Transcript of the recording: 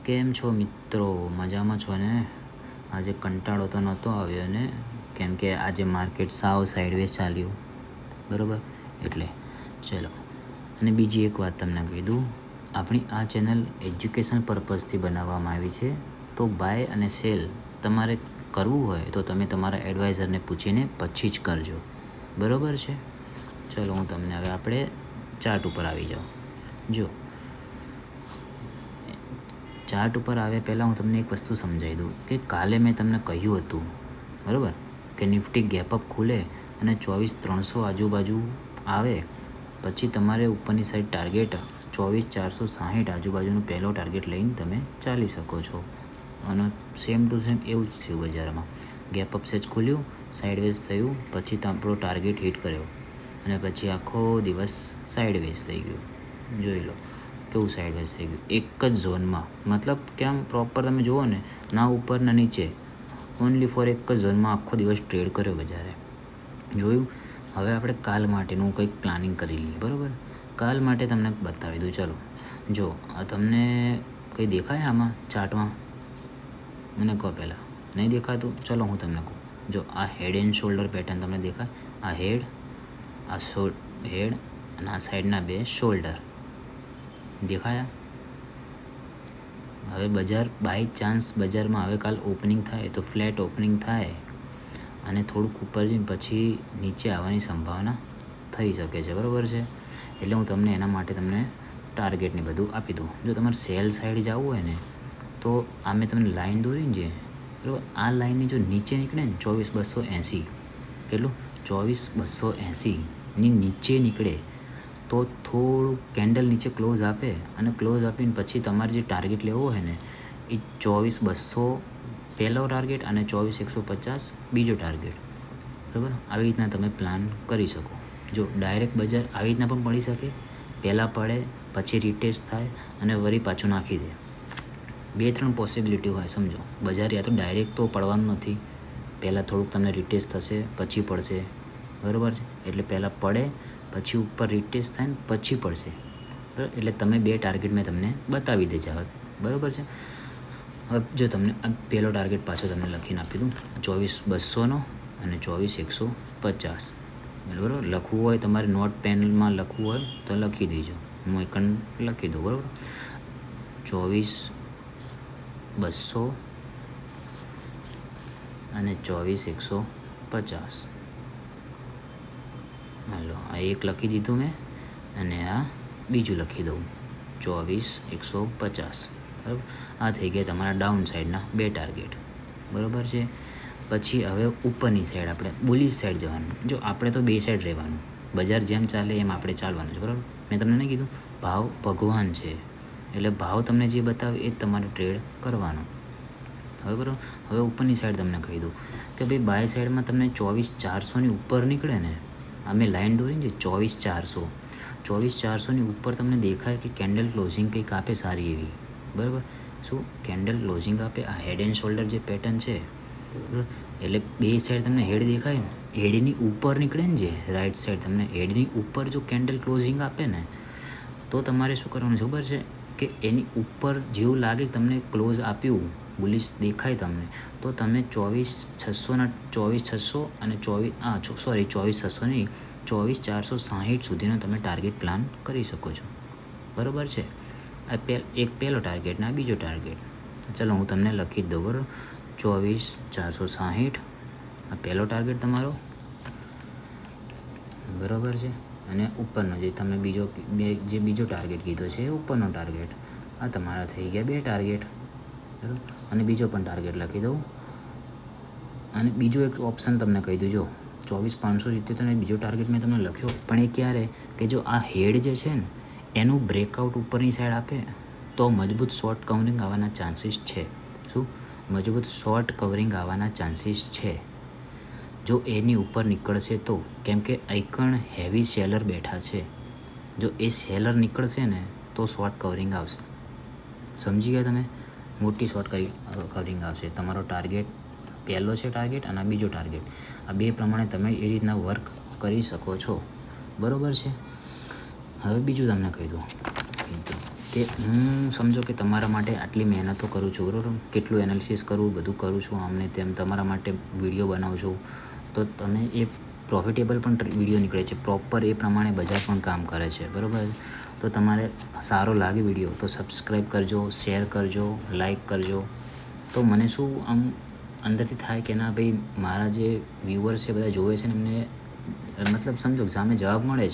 કેમ છો મિત્રો? મજામાં છો ને? આજે કંટાળો તો નહોતો આવ્યો ને? કેમ કે આજે માર્કેટ સાવ સાઇડવેઝ ચાલ્યું, બરાબર? એટલે ચલો. અને બીજી એક વાત તમને કહી દઉં, આપણી આ ચેનલ એજ્યુકેશન પર્પઝથી બનાવવામાં આવી છે. તો બાય અને સેલ તમારે કરવું હોય તો તમે તમારા એડવાઇઝરને પૂછીને પછી જ કરજો, બરાબર છે? ચલો, હું તમને હવે આપણે ચાર્ટ ઉપર આવી જાઉં. જો ચાર્ટ ઉપર આવ્યા પહેલાં હું તમને એક વસ્તુ સમજાવી દઉં કે કાલે મેં તમને કહ્યું હતું, બરાબર, કે નિફ્ટી ગેપઅપ ખુલે અને 24,300 આજુબાજુ આવે પછી તમારે ઉપરની સાઈડ ટાર્ગેટ 24,460 આજુબાજુનું પહેલો ટાર્ગેટ લઈને તમે ચાલી શકો છો. અને સેમ ટુ સેમ એવું જ થયું બજારમાં. ગેપઅપ સેજ ખુલ્યું, સાઇડવેઝ થયું, પછી આપણો ટાર્ગેટ હિટ કર્યો અને પછી આખો દિવસ સાઇડવેઝ થઈ ગયું. જોઈ લો કેવું સાઇડવેઝ થઈ ગયું એક જ ઝોનમાં. મતલબ કેમ પ્રોપર તમે જુઓ ને, ના ઉપર ના નીચે, ઓનલી ફોર એક જ ઝોનમાં આખો દિવસ ટ્રેડ કર્યો બજારે. જોયું? હવે આપણે કાલ માટેનું કંઈક પ્લાનિંગ કરી લઈએ, બરાબર? કાલ માટે તમને બતાવી દઉં. ચલો જો, આ તમને કંઈ દેખાય આમાં ચાર્ટમાં? મને કહો પહેલાં. નહીં દેખાતું? ચલો હું તમને કહું. જો આ હેડ એન્ડ શોલ્ડર પેટર્ન તમને દેખાય? આ હેડ, આ હેડ અને આ સાઈડના બે શોલ્ડર દેખાયા? હવે બજાર બાય ચાન્સ બજારમાં હવે કાલ ઓપનિંગ થાય તો ફ્લેટ ઓપનિંગ થાય અને થોડુંક ઉપર જઈને પછી નીચે આવવાની સંભાવના થઈ શકે છે, બરાબર છે? એટલે હું તમને એના માટે તમને ટાર્ગેટને બધું આપી દઉં. જો તમારે સેલ સાઈડ જવું હોય ને તો આ મેં તમને લાઇન દોરીને છે, બરાબર, આ લાઇનની જો નીચે નીકળે ને 24,280, કેટલું? 24,280ની નીચે નીકળે તો થોડું કેન્ડલ નીચે ક્લોઝ આપે અને ક્લોઝ આપીને પછી તમારે જે ટાર્ગેટ લેવો હોય ને એ 24,200 પહેલો ટાર્ગેટ અને 24,150 બીજો ટાર્ગેટ, બરાબર? આવી રીતના તમે પ્લાન કરી શકો. જો ડાયરેક્ટ બજાર આવી રીતના પણ પડી શકે, પહેલાં પડે પછી રિટેસ્ટ થાય અને વળી પાછું નાખી દે. 2-3 પોસિબિલિટી હોય, સમજો. બજાર યા તો ડાયરેક્ટ તો પડવાનું નથી, પહેલાં થોડુંક તમને રિટેસ્ટ થશે પછી પડશે, બરાબર છે? એટલે પહેલાં પડે પછી ઉપર રિટેસ્ટ થાય ને પછી પડશે, બરાબર? એટલે તમે 2 ટાર્ગેટ મેં તમને બતાવી દીધા, બરાબર છે? હવે જો તમને આ પહેલો ટાર્ગેટ પાછો તમને લખીને આપી દઉં, 24,200નો અને 24,150, બરાબર? લખવું હોય તમારે નોટ પેનલમાં લખવું હોય તો લખી દેજો, હું એક લખી દઉં, બરાબર? 24,200 અને 24,150. હાલો, આ એક લખી દીધું મેં અને આ બીજું લખી દઉં, 24,150, બરાબર? આ થઈ ગયા તમારા ડાઉન સાઈડના 2 ટાર્ગેટ, બરાબર છે? પછી હવે ઉપરની સાઈડ આપણે બુલિશ સાઈડ જવાનું. જો આપણે તો 2 સાઈડ રહેવાનું, બજાર જેમ ચાલે એમ આપણે ચાલવાનું છે, બરાબર? મેં તમને નહીં કીધું ભાવ ભગવાન છે, એટલે ભાવ તમને જે બતાવે એ જ તમારે ટ્રેડ કરવાનો. હવે બરાબર, હવે ઉપરની સાઈડ તમને કહી દઉં કે ભાઈ બાય સાઈડમાં તમને 24,400ની ઉપર નીકળે ને, આ મેં લાઇન દોરીને છે 24,400ની ઉપર તમને દેખાય કે કેન્ડલ ક્લોઝિંગ કંઈક આપે સારી એવી, બરાબર? શું કેન્ડલ ક્લોઝિંગ આપે? આ હેડ એન્ડ શોલ્ડર જે પેટર્ન છે, બરાબર? એટલે 2 સાઈડ તમને હેડ દેખાય ને, હેડની ઉપર નીકળે ને, જે રાઈટ સાઈડ તમને હેડની ઉપર જો કેન્ડલ ક્લોઝિંગ આપે ને તો તમારે શું કરવાનું ખબર છે કે એની ઉપર જેવું લાગે તમને ક્લોઝ આપ્યું, બુલિશ દેખાય તમને, તો તમે 24,600 અને 24,600 નહીં, 24,460 સુધીનો તમે ટાર્ગેટ પ્લાન કરી શકો છો, બરાબર છે? આ એક પહેલો ટાર્ગેટ ને આ બીજો ટાર્ગેટ. ચલો હું તમને લખી જ દઉં, બરાબર? 24,460 આ પહેલો ટાર્ગેટ તમારો, બરાબર છે? અને ઉપરનો જે તમને બીજો ટાર્ગેટ કીધો છે એ ઉપરનો ટાર્ગેટ. આ તમારા થઈ ગયા 2 ટાર્ગેટ, બરાબર? અને બીજો પણ ટાર્ગેટ લખી દઉં. અને બીજું એક ઓપ્શન તમને કહી દઉં, જો 24,577 બીજો ટાર્ગેટ મેં તમને લખ્યો, પણ એ ક્યારે કે જો આ હેડ જે છે ને એનું બ્રેકઆઉટ ઉપરની સાઈડ આપે તો મજબૂત શોર્ટ કવરિંગ આવવાના ચાન્સીસ છે. શું? મજબૂત શોર્ટ કવરિંગ આવવાના ચાન્સીસ છે જો એની ઉપર નીકળશે તો. કેમ કે આઇકણ હેવી સેલર બેઠા છે, જો એ સેલર નીકળશે ને તો શોર્ટ કવરિંગ આવશે. સમજી ગયા તમે? મોટી શોર્ટ કવરિંગ આવશે. તમારો ટાર્ગેટ પહેલો છે ટાર્ગેટ અને આ બીજો ટાર્ગેટ, આ 2 પ્રમાણે તમે એ રીતના વર્ક કરી શકો છો, બરાબર છે? હવે બીજું તમને કહી દઉં કે હું સમજો કે તમારા માટે આટલી મહેનતો કરું છું, બરાબર, કેટલું એનાલિસિસ કરું, બધું કરું છું, આમને તેમ તમારા માટે વિડીયો બનાવું છું, તો તમે એ પ્રોફિટેબલ પણ વિડીયો નીકળે છે, પ્રોપર એ પ્રમાણે બજાર પણ કામ કરે છે, બરાબર. તો તમારે સારો લાગે વિડીયો તો સબસ્ક્રાઈબ કરજો, શેર કરજો, લાઈક કરજો. તો મને શું આમ અંદરથી થાય કે ના ભાઈ, મારા જે વ્યૂઅર્સ છે બધા જોવે છે ને એમને મતલબ સમજો સામે જવાબ મળે છે.